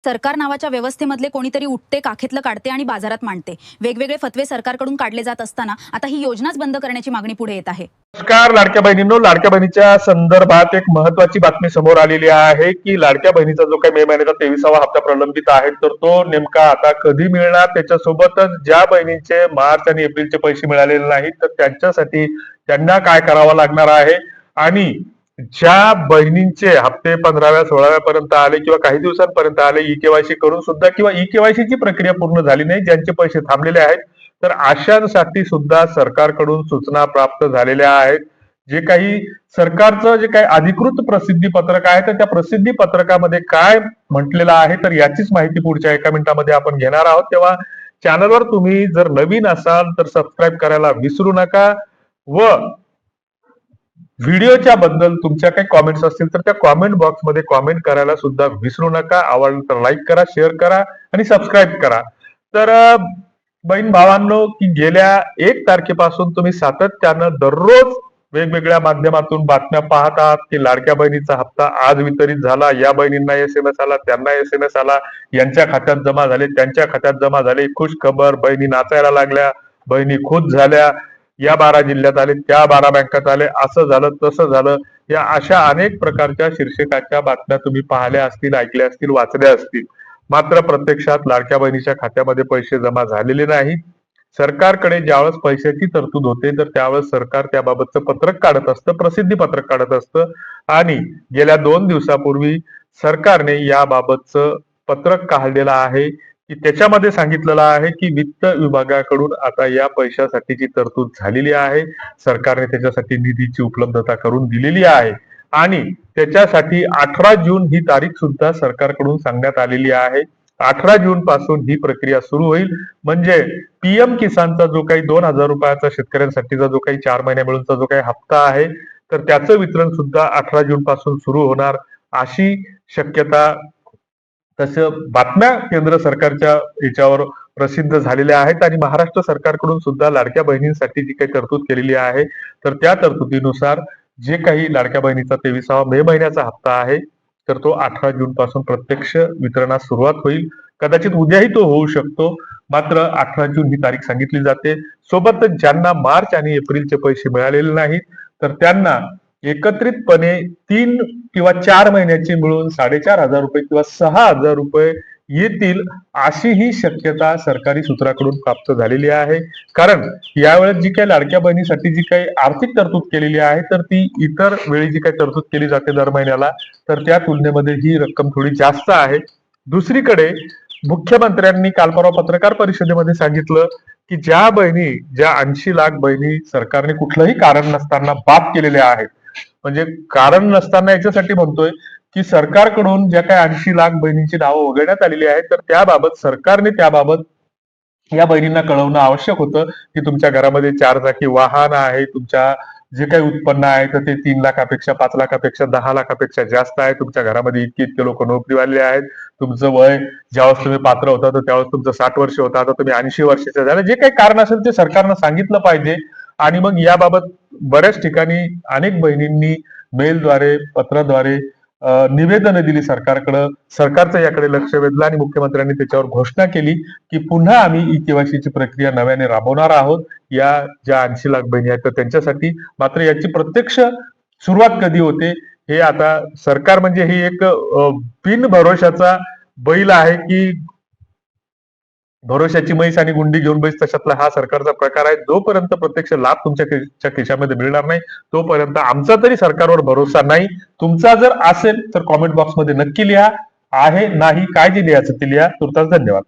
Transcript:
सरकार नावाच्या व्यवस्थेमधले कोणीतरी उठते, काखेतलं काढते आणि बाजारात मांडते. वेगवेगळे फतवे सरकारकडून काढले जात असताना आता ही योजनाच बंद करण्याची मागणी पुढे येत आहे. नमस्कार लाडक्या बहिणींनो, लाडक्या बहिणीच्या संदर्भात एक महत्वाची बातमी समोर आलेली आहे की लाडक्या बहिणीचा जो काही मे महिन्याचा 23वा हप्ता प्रलंबित आहे तर तो नेमका आता कधी मिळणार, त्याच्यासोबतच ज्या बहिणींचे मार्च आणि एप्रिलचे पैसे मिळालेले नाहीत तर त्यांच्यासाठी त्यांना काय करावं लागणार आहे, आणि ज्या बहिणींचे हप्ते 15व्या 16व्या पर्यंत आले किंवा काही दिवसांपर्यंत आले ई केवायसी करून सुद्धा किंवा ई केवायसी ची प्रक्रिया पूर्ण झाली नाही, ज्यांचे पैसे थांबलेले आहेत, तर अशांसाठी सुद्धा सरकारकडून सूचना प्राप्त झालेल्या आहेत. जे काही सरकारचं जे काही अधिकृत प्रसिद्धी पत्रक आहे तर त्या प्रसिद्धी पत्रकामध्ये काय म्हटलेलं आहे तर याचीच माहिती पुढच्या एका मिनिटामध्ये आपण घेणार आहोत. तेव्हा चॅनलवर तुम्ही जर नवीन असाल तर सबस्क्राईब करायला विसरू नका व व्हिडिओच्या बद्दल तुमच्या काही कॉमेंट्स असतील तर त्या कॉमेंट बॉक्समध्ये कॉमेंट करायला सुद्धा विसरू नका. आवडलं तर लाईक करा, शेअर करा आणि सबस्क्राईब करा. तर बहीण भावांनो, की गेल्या 1 तारखेपासून तुम्ही सातत्यानं दररोज वेगवेगळ्या माध्यमातून बातम्या पाहत आहात की लाडक्या बहिणीचा हप्ता आज वितरित झाला, या बहिणींना SMS आला, त्यांना SMS आला, यांच्या खात्यात जमा झाले, त्यांच्या खात्यात जमा झाले, खुश खबर, बहिणी नाचायला लागल्या, बहिणी खुश झाल्या, या 12 जिल्ह्यात आले, त्या 12 बँकात आले, असं झालं तसं झालं, या अशा अनेक प्रकारच्या शीर्षकाच्या बातम्या तुम्ही पाहिल्या असतील, ऐकल्या असतील, वाचल्या असतील. मात्र प्रत्यक्षात लाडक्या बहिणीच्या खात्यामध्ये पैसे जमा झालेले नाहीत. सरकारकडे ज्यावेळेस पैशाची तरतूद होते तर त्यावेळेस सरकार त्याबाबतचं पत्रक काढत असतं, प्रसिद्धी पत्रक काढत असतं, आणि गेल्या 2 दिवसापूर्वी सरकारने याबाबतचं पत्रक काढलेलं आहे की त्याच्यामध्ये सांगितलेलं आहे की वित्त विभागाकडून आता या पैशासाठीची तरतूद झालेली आहे. सरकारने त्याच्यासाठी निधीची उपलब्धता करून दिलेली आहे आणि त्याच्यासाठी 18 जून ही तारीख सुद्धा सरकारकडून सांगण्यात आलेली आहे. 18 जून पासून ही प्रक्रिया सुरू होईल. म्हणजे PM किसानचा जो काही 2,000 रुपयाचा शेतकऱ्यांसाठीचा जो काही 4 महिन्या मिळूनचा जो काही हप्ता आहे तर त्याचं वितरण सुद्धा 18 जून पासून सुरू होणार अशी शक्यता, तसं बातम्या केंद्र सरकारच्या याच्यावर प्रसिद्ध झालेल्या आहेत. आणि महाराष्ट्र सरकारकडून सुद्धा लाडक्या बहिणींसाठी जी काही तरतूद केलेली आहे तर त्या तरतुदीनुसार जे काही लाडक्या बहिणीचा 23वा मे महिन्याचा हप्ता आहे तर तो 18 जून पासून प्रत्यक्ष वितरणास सुरुवात होईल. कदाचित उद्याही तो होऊ शकतो, मात्र 18 जून ही तारीख सांगितली जाते. सोबतच ज्यांना मार्च आणि एप्रिलचे पैसे मिळालेले नाहीत तर त्यांना एकत्रितपणे 3 किंवा 4 महिन्याची मिळून 4,500 रुपये किंवा 6,000 रुपये येतील अशी ही शक्यता सरकारी सूत्राकडून प्राप्त झालेली आहे. कारण यावेळेस जी काही लाडक्या बहिणीसाठी जी काही आर्थिक तरतूद केलेली आहे तर ती इतर वेळी जी काही तरतूद केली जाते दर महिन्याला तर त्या तुलनेमध्ये ही रक्कम थोडी जास्त आहे. दुसरीकडे मुख्यमंत्र्यांनी काल परवा पत्रकार परिषदेमध्ये सांगितलं की ज्या बहिणी, ज्या 80 लाख बहिणी सरकारने कुठलंही कारण नसताना बाद केलेल्या आहेत, म्हणजे कारण नसताना याच्यासाठी म्हणतोय की सरकारकडून ज्या काही 80 लाख बहिणींची नावं वगळण्यात आलेली आहेत तर त्याबाबत सरकारने त्याबाबत या बहिणींना कळवणं आवश्यक होतं की तुमच्या घरामध्ये 4 चाकी वाहन आहे, तुमच्या जे काही उत्पन्न आहे तर ते 3 लाखापेक्षा 5 लाखापेक्षा 10 लाखापेक्षा जास्त आहे, तुमच्या घरामध्ये इतके इतके लोक नोकरीवाले आहेत, तुमचं वय ज्यावेळेस तुम्ही पात्र होता तर त्यावेळेस तुमचं 60 वर्ष होतं, आता तुम्ही 80 वर्षाचे झाले, जे काही कारण असेल ते सरकारनं सांगितलं पाहिजे. आणि मग याबाबत बऱ्याच ठिकाणी अनेक बहिणींनी मेलद्वारे, पत्राद्वारे निवेदन दिली सरकारकडे. सरकारचं याकडे लक्ष वेधलं आणि मुख्यमंत्र्यांनी त्याच्यावर घोषणा केली की पुन्हा आम्ही ई केवायसीची प्रक्रिया नव्याने राबवणार आहोत या ज्या 80 लाख बहिणी आहेत तर त्यांच्यासाठी. मात्र याची प्रत्यक्ष सुरुवात कधी होते हे आता सरकार, म्हणजे ही एक बिन भरोशाचा बैल आहे की भरोशाची म्हैस आणि गुंडी घेऊन बैस तशातला हा सरकारचा प्रकार आहे. जोपर्यंत प्रत्यक्ष लाभ तुमच्या खिशामध्ये मिळणार नाही तोपर्यंत आमचा तरी सरकारवर भरोसा नाही. तुमचा जर असेल तर कॉमेंट बॉक्समध्ये नक्की लिहा. आहे नाही काय जे लिहायचं ते लिहा. तुर्तास धन्यवाद.